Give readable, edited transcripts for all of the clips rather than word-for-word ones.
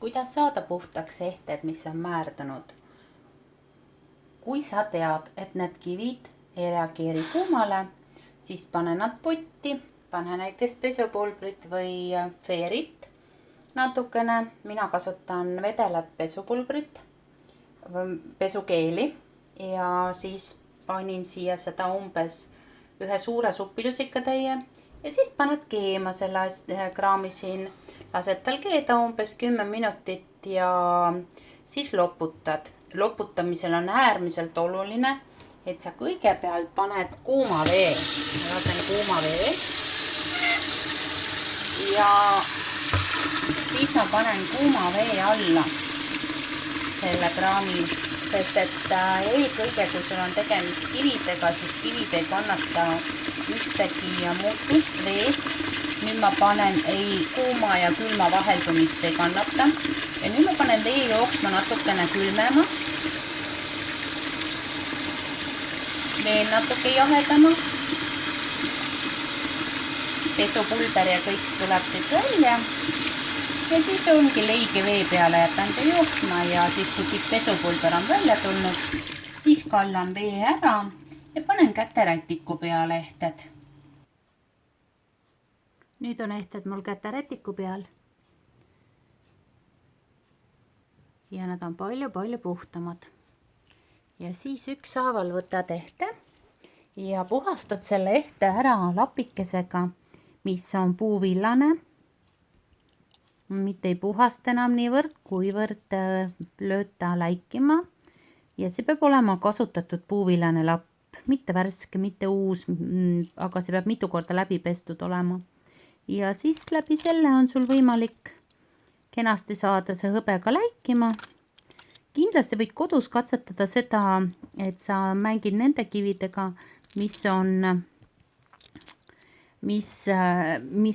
Kuidas saada puhtaks ehted, mis on määrdunud? Kui sa tead, et need kivid ei reageeri kuumale, siis pane nad potti, pane näiteks pesupulbrit või veerit natukene. Mina kasutan vedelat pesupulbrit, pesukeeli ja siis panin siia seda umbes ühe suure supilusikatäie ja siis paned keema selle kraami siin. Lased tal keeda umbes 10 minutit ja siis loputad. Loputamisel on äärmiselt oluline, et sa kõigepealt paned kuuma vee. Ma lasen kuuma vee. Ja siis ma panen kuuma vee alla selle kraami, sest et eelkõige, kui sul on tegemist kividega, siis kivid ei kannata ühtegi muutust vees. Nüüd ma panen kuuma ja külma vaheldumist ei kannata. Ja nüüd ma panen vee jooksma natukene külmema. Veel natuke jahedama. Pesupulber ja kõik tuleb siit välja. Ja siis ongi leige vee peale jätan ta jooksma ja siis kui pesupulber on välja tulnud, siis kallan vee ära ja panen käterätiku peale ehted. Nüüd on ehted mul käterätiku peal. Ja nad on palju puhtamad. Ja siis ükshaaval võtad ehte ja puhastad selle ehte ära lapikesega, mis on puuvillane. Mitte ei puhasta enam niivõrd, kuivõrd lööd ta läikima. Ja see peab olema kasutatud puuvillane lapp. Mitte värske, mitte uus, aga see peab mitu korda läbi pestud olema. Ja siis läbi selle on sul võimalik kenasti saada see hõbe ka läikima. Kindlasti võid kodus katsetada seda, et sa mängid nende kividega, mis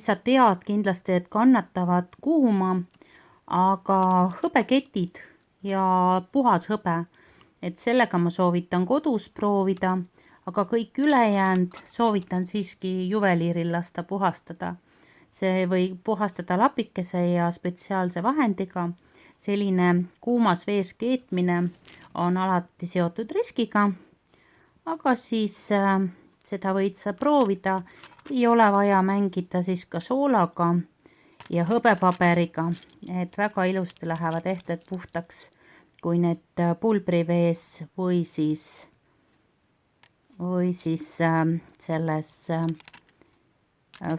sa tead kindlasti, et kannatavad kuuma, aga hõbeketid ja puhas hõbe, et sellega ma soovitan kodus proovida, aga kõik ülejäänud soovitan siiski juveliiril lasta puhastada. See võib puhastada lapikese ja spetsiaalse vahendiga. Selline kuumas vees keetmine on alati seotud riskiga, aga siis seda võid sa proovida. Ei ole vaja mängida siis ka soolaga ja hõbepaberiga, et väga ilusti lähevad ehted puhtaks, kui need pulbrivees või siis selles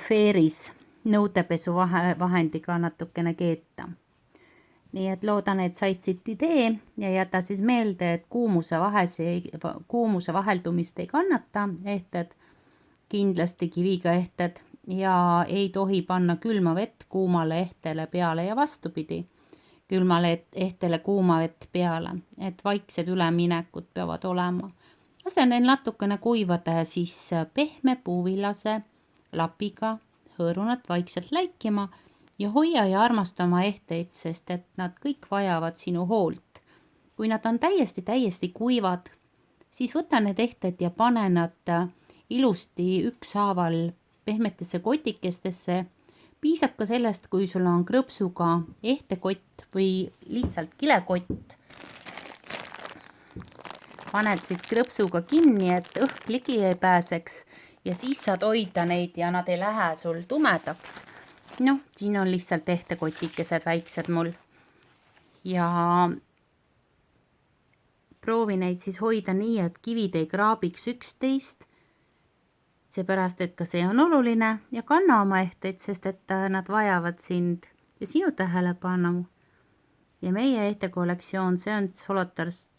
feeris nõudepesu vahendiga natukene keeta. Nii et loodan, et said siit idee ja jäta siis meelde, et kuumuse vaheldumist ei kannata ehted, kindlasti kiviga ehted ja ei tohi panna külma vett kuumale ehtele peale ja vastupidi, külmale ehtele kuuma vett peale, et vaiksed üleminekud peavad olema. Lase neil natukene kuivada ja siis pehme puuvillase lapiga hõõru nad vaikselt läikima ja hoia ja armasta oma ehteid, sest et nad kõik vajavad sinu hoolt. Kui nad on täiesti kuivad, siis võta need ehted ja pane nad ilusti ükshaaval pehmetesse kotikestesse. Piisab ka sellest, kui sul on krõpsuga ehtekott või lihtsalt kilekott. Paned siit krõpsuga kinni, et õhk ligi ei pääseks ja siis saad hoida neid ja nad ei lähe sul tumedaks. Noh, siin on lihtsalt ehtekotikesed väiksed mul. Ja proovi neid siis hoida nii, et kivid ei kraabiks üksteist. Seepärast, et ka see on oluline ja kanna oma ehteid, sest et nad vajavad sind ja sinu tähelepanu. Ja meie ehtekollektsioon, see on Solotars